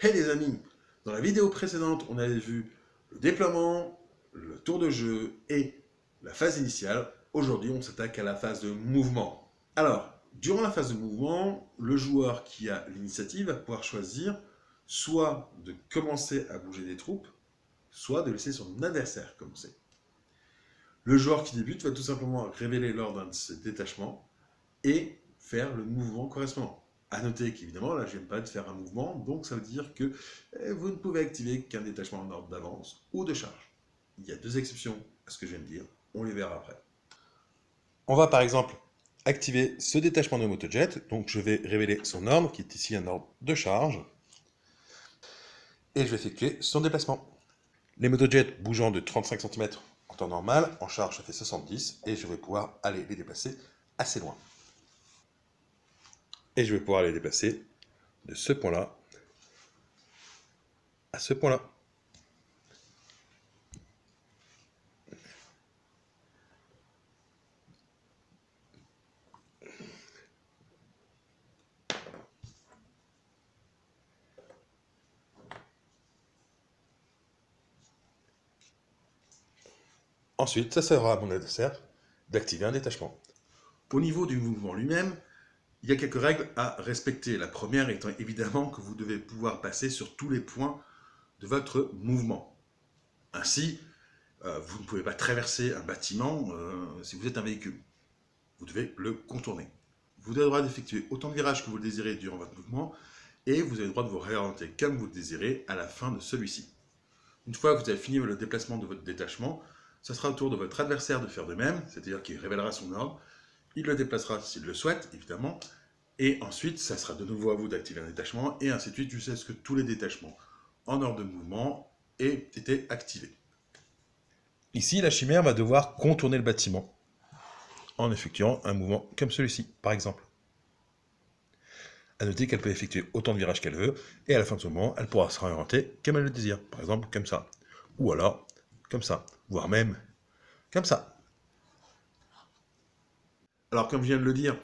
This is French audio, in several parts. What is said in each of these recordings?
Hey les amis, dans la vidéo précédente, on avait vu le déploiement, le tour de jeu et la phase initiale. Aujourd'hui, on s'attaque à la phase de mouvement. Alors, durant la phase de mouvement, le joueur qui a l'initiative va pouvoir choisir soit de commencer à bouger des troupes, soit de laisser son adversaire commencer. Le joueur qui débute va tout simplement révéler l'ordre d'un de ses détachements et faire le mouvement correspondant. A noter qu'évidemment, là je viens pas de faire un mouvement, donc ça veut dire que vous ne pouvez activer qu'un détachement en ordre d'avance ou de charge. Il y a deux exceptions à ce que je viens de dire, on les verra après. On va par exemple activer ce détachement de motojet, donc je vais révéler son ordre, qui est ici un ordre de charge, et je vais effectuer son déplacement. Les motojets bougeant de 35 cm en temps normal, en charge ça fait 70, et je vais pouvoir aller les déplacer assez loin. Et je vais pouvoir les déplacer de ce point-là à ce point-là. Ensuite, ça sera à mon adversaire d'activer un détachement. Au niveau du mouvement lui-même, il y a quelques règles à respecter. La première étant évidemment que vous devez pouvoir passer sur tous les points de votre mouvement. Ainsi, vous ne pouvez pas traverser un bâtiment si vous êtes un véhicule. Vous devez le contourner. Vous avez le droit d'effectuer autant de virages que vous le désirez durant votre mouvement et vous avez le droit de vous réorienter comme vous le désirez à la fin de celui-ci. Une fois que vous avez fini le déplacement de votre détachement, ce sera au tour de votre adversaire de faire de même, c'est-à-dire qu'il révélera son ordre, il le déplacera s'il le souhaite, évidemment, et ensuite, ça sera de nouveau à vous d'activer un détachement, et ainsi de suite, jusqu'à ce que tous les détachements en ordre de mouvement aient été activés. Ici, la chimère va devoir contourner le bâtiment, en effectuant un mouvement comme celui-ci, par exemple. A noter qu'elle peut effectuer autant de virages qu'elle veut, et à la fin de ce mouvement, elle pourra se réorienter comme elle le désire, par exemple comme ça, ou alors comme ça, voire même comme ça. Alors comme je viens de le dire,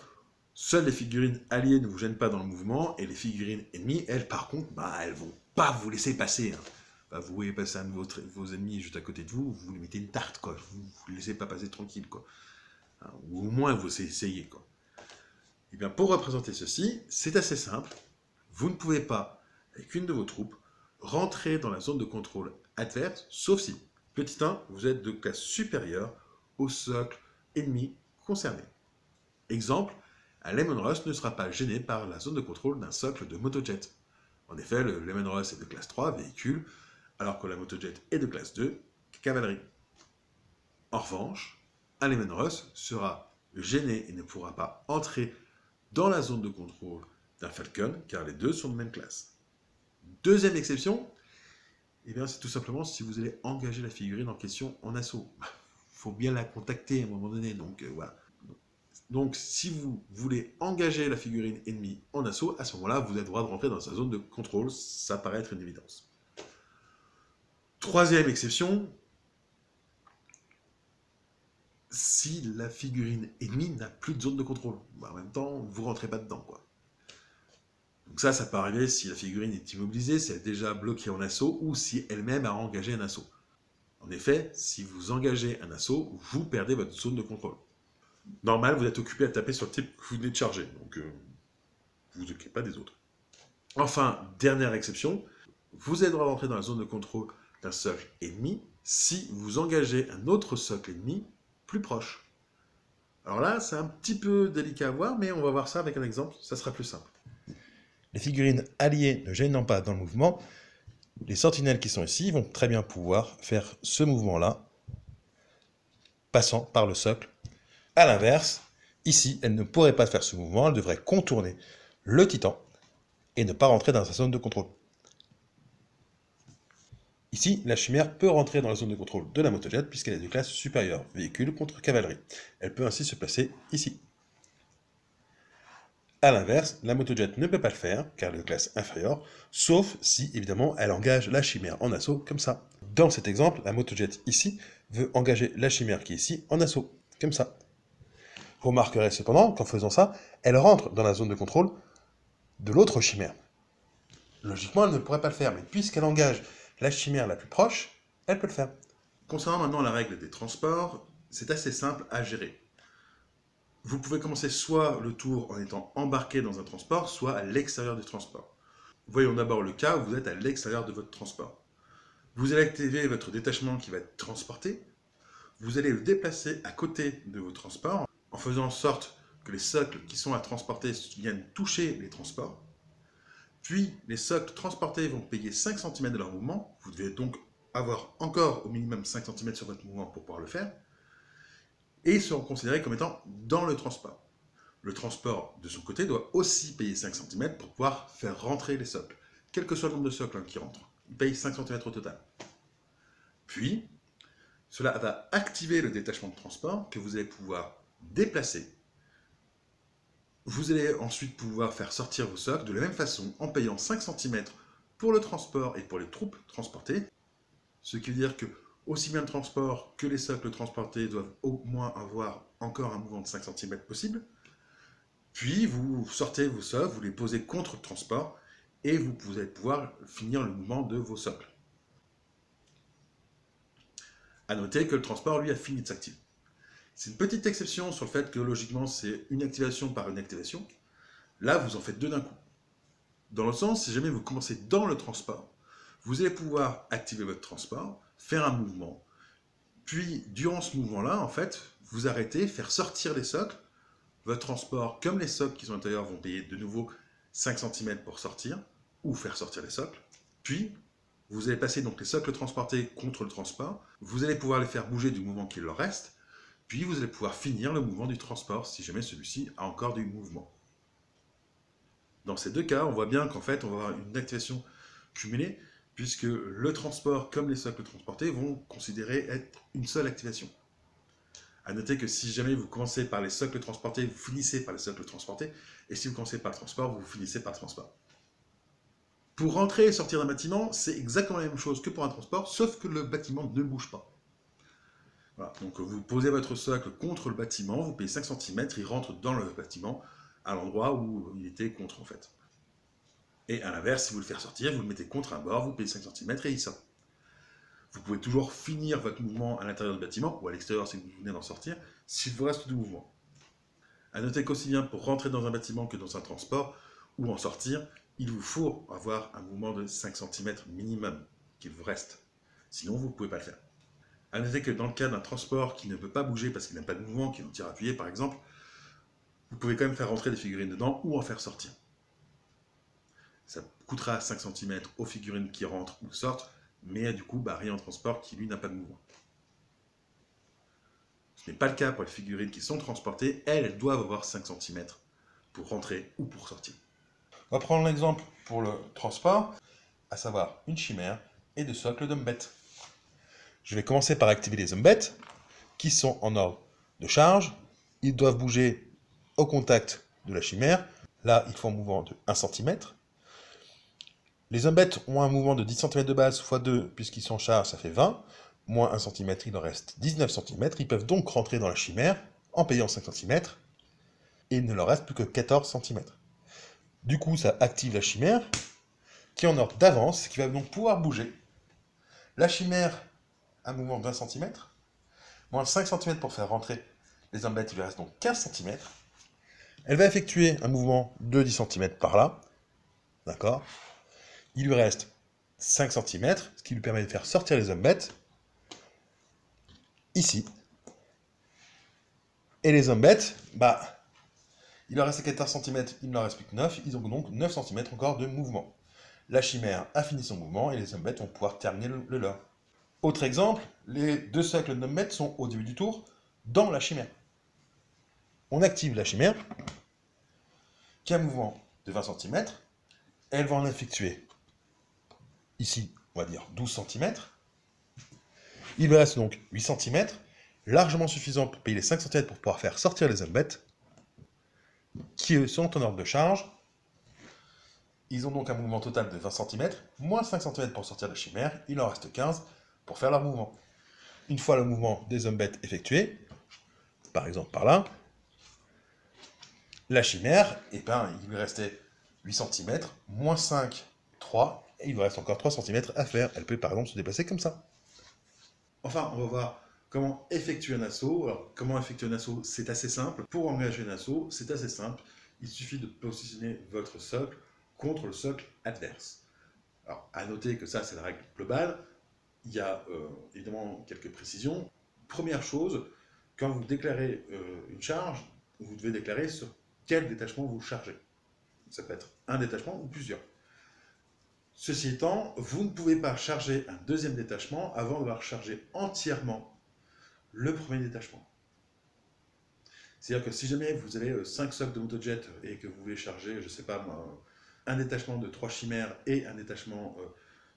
seules les figurines alliées ne vous gênent pas dans le mouvement, et les figurines ennemies, elles par contre, elles vont pas vous laisser passer. Vous voyez passer un de vos ennemis juste à côté de vous, vous lui mettez une tarte, quoi. Vous ne laissez pas passer tranquille, quoi. Ou au moins vous essayez, quoi. Et bien pour représenter ceci, c'est assez simple. Vous ne pouvez pas, avec une de vos troupes, rentrer dans la zone de contrôle adverse, sauf si, petit 1, vous êtes de classe supérieure au socle ennemi concerné. Exemple, un Lemon Rush ne sera pas gêné par la zone de contrôle d'un socle de motojet. En effet, le Lemon Rush est de classe 3, véhicule, alors que la motojet est de classe 2, cavalerie. En revanche, un Lemon Rush sera gêné et ne pourra pas entrer dans la zone de contrôle d'un Falcon, car les deux sont de même classe. Deuxième exception, c'est tout simplement si vous allez engager la figurine en question en assaut. Il faut bien la contacter à un moment donné, donc voilà. Donc si vous voulez engager la figurine ennemie en assaut, à ce moment-là, vous avez le droit de rentrer dans sa zone de contrôle, ça paraît être une évidence. Troisième exception, si la figurine ennemie n'a plus de zone de contrôle. En même temps, vous ne rentrez pas dedans, quoi. Donc ça peut arriver si la figurine est immobilisée, si elle est déjà bloquée en assaut, ou si elle-même a engagé un assaut. En effet, si vous engagez un assaut, vous perdez votre zone de contrôle. Normal, vous êtes occupé à taper sur le type que vous venez de charger, donc vous vous occupez pas des autres. Enfin, dernière exception, vous avez le droit d'entrer dans la zone de contrôle d'un socle ennemi si vous engagez un autre socle ennemi plus proche. Alors là, c'est un petit peu délicat à voir, mais on va voir ça avec un exemple, ça sera plus simple. Les figurines alliées ne gênant pas dans le mouvement, les sentinelles qui sont ici vont très bien pouvoir faire ce mouvement-là, passant par le socle. A l'inverse, ici, elles ne pourraient pas faire ce mouvement, elles devraient contourner le titan et ne pas rentrer dans sa zone de contrôle. Ici, la chimère peut rentrer dans la zone de contrôle de la motojet puisqu'elle est de classe supérieure, véhicule contre cavalerie. Elle peut ainsi se placer ici. A l'inverse, la motojet ne peut pas le faire, car elle est de classe inférieure, sauf si, évidemment, elle engage la chimère en assaut, comme ça. Dans cet exemple, la motojet ici veut engager la chimère qui est ici en assaut, comme ça. Vous remarquerez cependant qu'en faisant ça, elle rentre dans la zone de contrôle de l'autre chimère. Logiquement, elle ne pourrait pas le faire, mais puisqu'elle engage la chimère la plus proche, elle peut le faire. Concernant maintenant la règle des transports, c'est assez simple à gérer. Vous pouvez commencer soit le tour en étant embarqué dans un transport, soit à l'extérieur du transport. Voyons d'abord le cas où vous êtes à l'extérieur de votre transport. Vous allez activer votre détachement qui va être transporté. Vous allez le déplacer à côté de vos transports en faisant en sorte que les socles qui sont à transporter viennent toucher les transports. Puis les socles transportés vont payer 5 cm de leur mouvement. Vous devez donc avoir encore au minimum 5 cm sur votre mouvement pour pouvoir le faire. Et seront considérés comme étant dans le transport. Le transport, de son côté, doit aussi payer 5 cm pour pouvoir faire rentrer les socles. Quel que soit le nombre de socles qui rentrent, il paye 5 cm au total. Puis, cela va activer le détachement de transport que vous allez pouvoir déplacer. Vous allez ensuite pouvoir faire sortir vos socles de la même façon en payant 5 cm pour le transport et pour les troupes transportées. Ce qui veut dire que aussi bien le transport que les socles transportés doivent au moins avoir encore un mouvement de 5 cm possible. Puis vous sortez vos socles, vous les posez contre le transport et vous allez pouvoir finir le mouvement de vos socles. A noter que le transport, lui, a fini de s'activer. C'est une petite exception sur le fait que logiquement c'est une activation par une activation. Là, vous en faites deux d'un coup. Dans le sens, si jamais vous commencez dans le transport, vous allez pouvoir activer votre transport, faire un mouvement, puis durant ce mouvement-là, en fait, vous arrêtez, faire sortir les socles. Votre transport, comme les socles qui sont à l'intérieur, vont payer de nouveau 5 cm pour sortir, ou faire sortir les socles. Puis, vous allez passer donc les socles transportés contre le transport. Vous allez pouvoir les faire bouger du mouvement qu'il leur reste. Puis, vous allez pouvoir finir le mouvement du transport si jamais celui-ci a encore du mouvement. Dans ces deux cas, on voit bien qu'en fait, on va avoir une activation cumulée, puisque le transport comme les socles transportés vont considérer être une seule activation. A noter que si jamais vous commencez par les socles transportés, vous finissez par les socles transportés, et si vous commencez par le transport, vous finissez par le transport. Pour rentrer et sortir d'un bâtiment, c'est exactement la même chose que pour un transport, sauf que le bâtiment ne bouge pas. Voilà. Donc vous posez votre socle contre le bâtiment, vous payez 5 cm, il rentre dans le bâtiment, à l'endroit où il était contre en fait. Et à l'inverse, si vous le faites sortir, vous le mettez contre un bord, vous payez 5 cm et il sort. Vous pouvez toujours finir votre mouvement à l'intérieur du bâtiment, ou à l'extérieur si vous venez d'en sortir, s'il vous reste du mouvement. A noter qu'aussi bien pour rentrer dans un bâtiment que dans un transport, ou en sortir, il vous faut avoir un mouvement de 5 cm minimum qu'il vous reste. Sinon, vous ne pouvez pas le faire. A noter que dans le cas d'un transport qui ne peut pas bouger parce qu'il n'a pas de mouvement, qui est en tir appuyé par exemple, vous pouvez quand même faire rentrer des figurines dedans ou en faire sortir. Ça coûtera 5 cm aux figurines qui rentrent ou sortent, mais du coup, rien en transport qui lui n'a pas de mouvement. Ce n'est pas le cas pour les figurines qui sont transportées, elles doivent avoir 5 cm pour rentrer ou pour sortir. On va prendre l'exemple pour le transport, à savoir une chimère et deux socles d'Umbet. Je vais commencer par activer les Umbet, qui sont en ordre de charge. Ils doivent bouger au contact de la chimère. Là, ils font un mouvement de 1 cm. Les Umbet ont un mouvement de 10 cm de base x 2, puisqu'ils sont en charge, ça fait 20. Moins 1 cm, il en reste 19 cm. Ils peuvent donc rentrer dans la chimère en payant 5 cm. Et il ne leur reste plus que 14 cm. Du coup, ça active la chimère, qui est en ordre d'avance, qui va donc pouvoir bouger. La chimère a un mouvement d'1 cm, moins 5 cm pour faire rentrer les Umbet, il lui reste donc 15 cm. Elle va effectuer un mouvement de 10 cm par là, d'accord. Il lui reste 5 cm, ce qui lui permet de faire sortir les Umbet, ici. Et les Umbet, il leur reste 14 cm, il ne leur reste plus que 9, ils ont donc 9 cm encore de mouvement. La chimère a fini son mouvement et les Umbet vont pouvoir terminer le leur. Autre exemple, les deux socles d'Umbet sont au début du tour dans la chimère. On active la chimère, qui a un mouvement de 20 cm. Elle va en effectuer, ici, on va dire 12 cm. Il lui reste donc 8 cm, largement suffisant pour payer les 5 cm pour pouvoir faire sortir les Umbet, qui sont en ordre de charge. Ils ont donc un mouvement total de 20 cm, moins 5 cm pour sortir la chimère, il en reste 15 pour faire leur mouvement. Une fois le mouvement des Umbet effectué, par exemple par là, la chimère, il lui restait 8 cm, moins 5 3, et il vous reste encore 3 cm à faire. Elle peut par exemple se déplacer comme ça. Enfin, on va voir comment effectuer un assaut. Alors, comment effectuer un assaut? C'est assez simple. Pour engager un assaut, c'est assez simple. Il suffit de positionner votre socle contre le socle adverse. Alors, à noter que ça, c'est la règle globale. Il y a évidemment quelques précisions. Première chose, quand vous déclarez une charge, vous devez déclarer sur quel détachement vous chargez. Ça peut être un détachement ou plusieurs. Ceci étant, vous ne pouvez pas charger un deuxième détachement avant d'avoir chargé entièrement le premier détachement. C'est-à-dire que si jamais vous avez 5 socles de motojet et que vous voulez charger, je ne sais pas moi, un détachement de 3 chimères et un détachement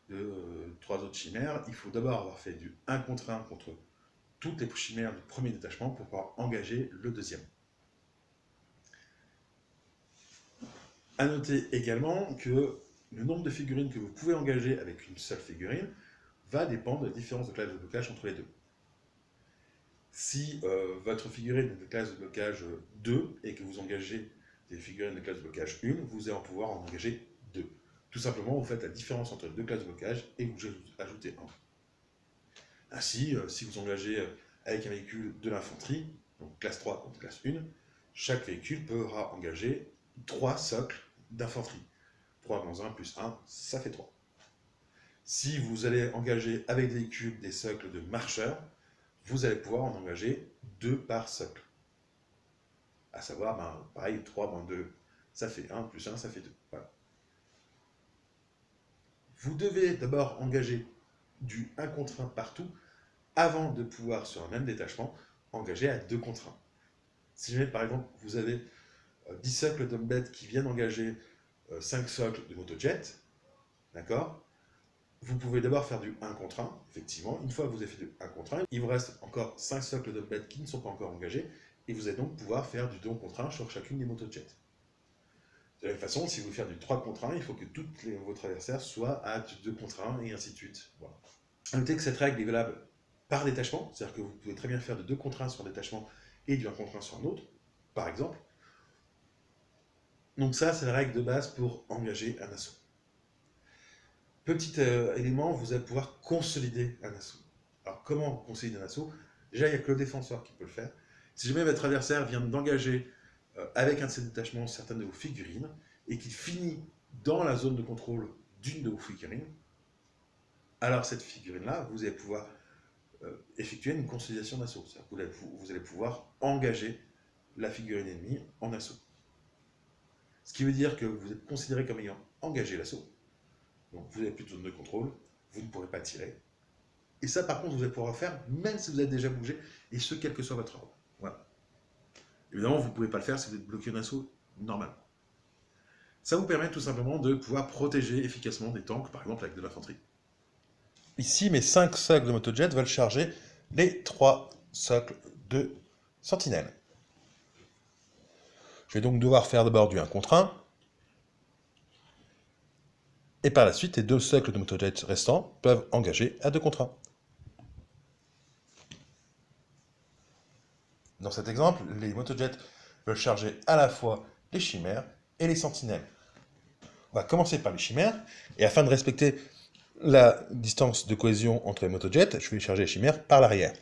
de 3 autres chimères, il faut d'abord avoir fait du 1 contre 1 contre toutes les chimères du premier détachement pour pouvoir engager le deuxième. A noter également que le nombre de figurines que vous pouvez engager avec une seule figurine va dépendre de la différence de classe de blocage entre les deux. Si votre figurine est de classe de blocage 2 et que vous engagez des figurines de classe de blocage 1, vous allez pouvoir en engager 2. Tout simplement, vous faites la différence entre les deux classes de blocage et vous ajoutez 1. Ainsi, si vous engagez avec un véhicule de l'infanterie, donc classe 3 contre classe 1, chaque véhicule pourra engager 3 socles d'infanterie. 3 moins 1 plus 1, ça fait 3. Si vous allez engager avec des véhicules des socles de marcheurs, vous allez pouvoir en engager 2 par socle. À savoir, pareil, 3 moins 2, ça fait 1, plus 1, ça fait 2. Voilà. Vous devez d'abord engager du 1 contre 1 partout, avant de pouvoir, sur un même détachement, engager à 2 contre 1. Si jamais, par exemple, vous avez 10 socles d'hommes-bêtes qui viennent engager 5 socles de motojet, d'accord? Vous pouvez d'abord faire du 1 contre 1, effectivement. Une fois que vous avez fait du 1 contre 1, il vous reste encore 5 socles d'hommes-bêtes qui ne sont pas encore engagés, et vous allez donc pouvoir faire du 2 contre 1 sur chacune des motojets. De la même façon, si vous voulez faire du 3 contre 1, il faut que votre adversaire soit à du 2 contre 1, et ainsi de suite. Voilà. Notez que cette règle est valable par détachement, c'est-à-dire que vous pouvez très bien faire de 2 contre 1 sur un détachement et du 1 contre 1 sur un autre, par exemple. Donc ça, c'est la règle de base pour engager un assaut. Petit élément, vous allez pouvoir consolider un assaut. Alors comment consolider un assaut? Déjà, il n'y a que le défenseur qui peut le faire. Si jamais votre adversaire vient d'engager avec un de ses détachements certaines de vos figurines, et qu'il finit dans la zone de contrôle d'une de vos figurines, alors cette figurine-là, vous allez pouvoir effectuer une consolidation d'assaut. Vous allez pouvoir engager la figurine ennemie en assaut. Ce qui veut dire que vous êtes considéré comme ayant engagé l'assaut. Donc vous n'avez plus de zone de contrôle, vous ne pourrez pas tirer. Et ça, par contre, vous allez pouvoir le faire même si vous avez déjà bougé, et ce, quel que soit votre ordre. Voilà. Évidemment, vous ne pouvez pas le faire si vous êtes bloqué en assaut normalement. Ça vous permet tout simplement de pouvoir protéger efficacement des tanks, par exemple avec de l'infanterie. Ici, mes 5 socles de motojet veulent charger les 3 socles de sentinelle. Je vais donc devoir faire d'abord du 1 contre 1. Et par la suite, les 2 socles de motojet restants peuvent engager à 2 contre 1. Dans cet exemple, les motojets veulent charger à la fois les chimères et les sentinelles. On va commencer par les chimères, et afin de respecter la distance de cohésion entre les motojets, je vais charger les chimères par l'arrière.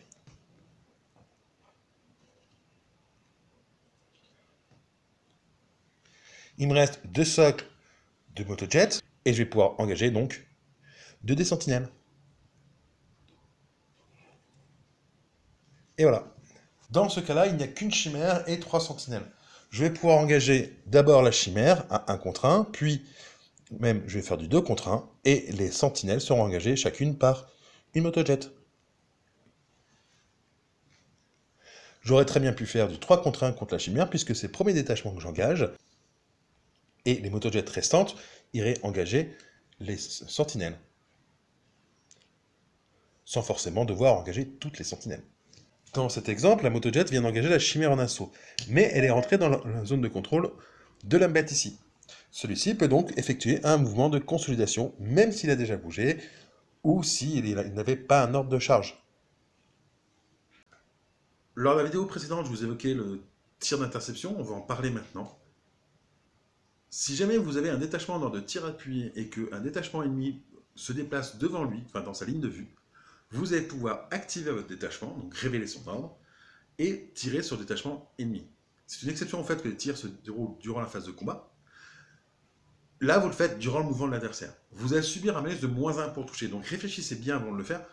Il me reste 2 socles de motojets, et je vais pouvoir engager donc 2 des sentinelles. Et voilà. Dans ce cas-là, il n'y a qu'une chimère et 3 sentinelles. Je vais pouvoir engager d'abord la chimère à 1 contre 1, puis même je vais faire du 2 contre 1, et les sentinelles seront engagées chacune par une motojet. J'aurais très bien pu faire du 3 contre 1 contre la chimère, puisque c'est le premier détachement que j'engage, et les motojets restantes iraient engager les sentinelles, sans forcément devoir engager toutes les sentinelles. Dans cet exemple, la motojet vient d'engager la chimère en assaut, mais elle est rentrée dans la zone de contrôle de l'homme-bête ici. Celui-ci peut donc effectuer un mouvement de consolidation, même s'il a déjà bougé, ou s'il n'avait pas un ordre de charge. Lors de la vidéo précédente, je vous évoquais le tir d'interception, on va en parler maintenant. Si jamais vous avez un détachement en ordre de tir appuyé et qu'un détachement ennemi se déplace devant lui, enfin dans sa ligne de vue, vous allez pouvoir activer votre détachement, donc révéler son ordre, et tirer sur le détachement ennemi. C'est une exception en fait que les tirs se déroulent durant la phase de combat. Là, vous le faites durant le mouvement de l'adversaire. Vous allez subir un malus de -1 pour toucher, donc réfléchissez bien avant de le faire,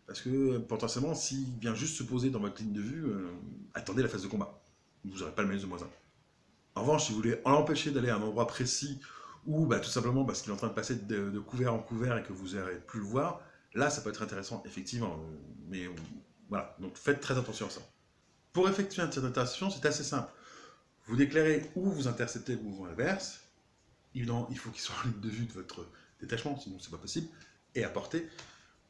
parce que potentiellement, s'il vient juste se poser dans votre ligne de vue, attendez la phase de combat. Vous n'aurez pas le malus de -1. En revanche, si vous voulez l'empêcher d'aller à un endroit précis, ou tout simplement parce qu'il est en train de passer de couvert en couvert et que vous n'allez plus le voir, là, ça peut être intéressant, effectivement. Mais voilà, donc faites très attention à ça. Pour effectuer un tir d'interception, c'est assez simple. Vous déclarez où vous interceptez le mouvement adverse. Évidemment, il faut qu'il soit en ligne de vue de votre détachement, sinon c'est pas possible. Et à portée,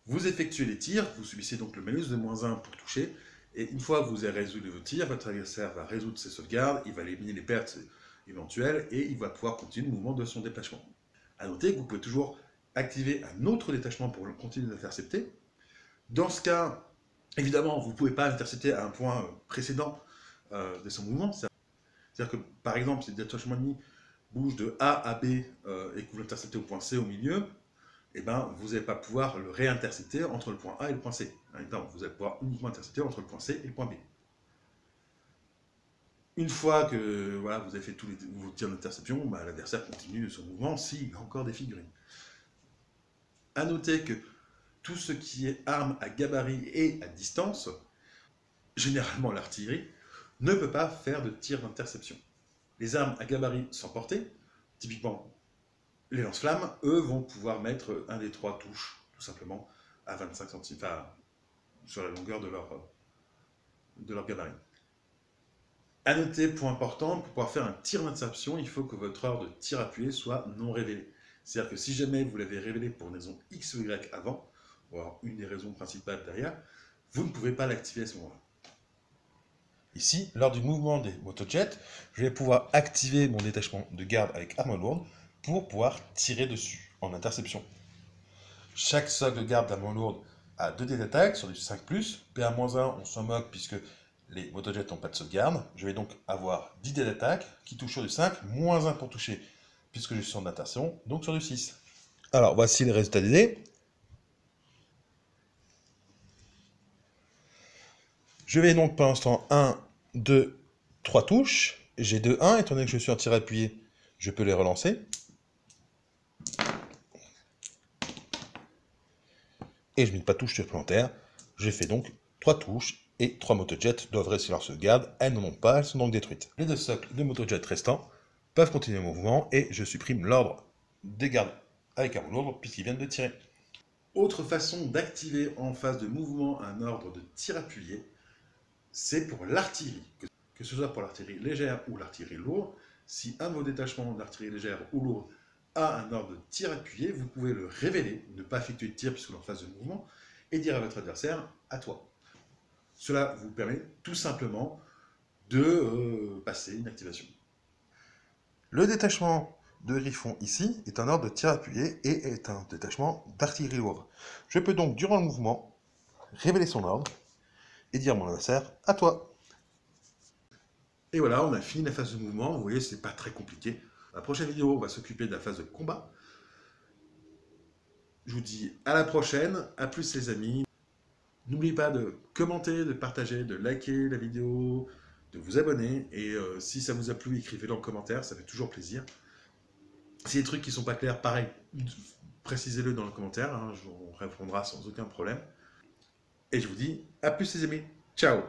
vous effectuez les tirs, vous subissez donc le malus de -1 pour toucher. Et une fois que vous avez résolu vos tirs, votre adversaire va résoudre ses sauvegardes, il va éliminer les pertes éventuelles et il va pouvoir continuer le mouvement de son détachement. A noter que vous pouvez toujours activer un autre détachement pour continuer d'intercepter. Dans ce cas, évidemment, vous ne pouvez pas intercepter à un point précédent de son mouvement. C'est-à-dire que, par exemple, si le détachement ennemi bouge de A à B et que vous l'interceptez au point C au milieu, eh ben, vous n'allez pas pouvoir le réintercepter entre le point A et le point C. Non, vous allez pouvoir uniquement intercepter entre le point C et le point B. Une fois que voilà, vous avez fait tous vos tirs d'interception, l'adversaire continue son mouvement s'il y a encore des figurines. A noter que tout ce qui est armes à gabarit et à distance, généralement l'artillerie, ne peut pas faire de tir d'interception. Les armes à gabarit sans portée, typiquement les lance-flammes, eux vont pouvoir mettre un des 3 touches, tout simplement, à 25 cm, sur la longueur de leur gabarit. A noter, point important, pour pouvoir faire un tir d'interception, il faut que votre ordre de tir appuyé soit non révélé. C'est-à-dire que si jamais vous l'avez révélé pour une raison X ou Y avant, ou alors une des raisons principales derrière, vous ne pouvez pas l'activer à ce moment-là. Ici, lors du mouvement des motojets, je vais pouvoir activer mon détachement de garde avec arme lourde pour pouvoir tirer dessus en interception. Chaque socle de garde d'arme lourde a 2 dés d'attaque sur du 5+, PA-1, on s'en moque puisque les motojets n'ont pas de sauvegarde. Je vais donc avoir 10 dés d'attaque qui touchent sur du 5, -1 pour toucher puisque je suis en interception, donc sur du 6. Alors voici les résultats des dés. Je vais donc pour l'instant 1, 2, 3 touches. J'ai 2, 1, étant donné que je suis en tir appuyé, je peux les relancer. Et je n'ai pas de touche supplémentaire. J'ai fait donc 3 touches et 3 motojets doivent rester leur sauvegarde. Elles n'en ont pas, elles sont donc détruites. Les 2 socles de motojets restants peuvent continuer le mouvement et je supprime l'ordre des gardes avec arme lourde puisqu'ils viennent de tirer. Autre façon d'activer en phase de mouvement un ordre de tir appuyé, c'est pour l'artillerie. Que ce soit pour l'artillerie légère ou l'artillerie lourde, si un de vos détachements d'artillerie légère ou lourde a un ordre de tir appuyé, vous pouvez le révéler, ne pas effectuer de tir puisque vous êtes en phase de mouvement, et dire à votre adversaire « à toi ». Cela vous permet tout simplement de passer une activation. Le détachement de Griffon ici est un ordre de tir appuyé et est un détachement d'artillerie lourde. Je peux donc, durant le mouvement, révéler son ordre et dire à mon adversaire « à toi ». Et voilà, on a fini la phase de mouvement. Vous voyez, c'est pas très compliqué. La prochaine vidéo, on va s'occuper de la phase de combat. Je vous dis à la prochaine, à plus les amis. N'oubliez pas de commenter, de partager, de liker la vidéo, de vous abonner. Et si ça vous a plu, écrivez-le en commentaire, ça fait toujours plaisir. S'il y a des trucs qui ne sont pas clairs, pareil, précisez-le dans le commentaire, hein, on répondra sans aucun problème. Et je vous dis à plus les amis, ciao!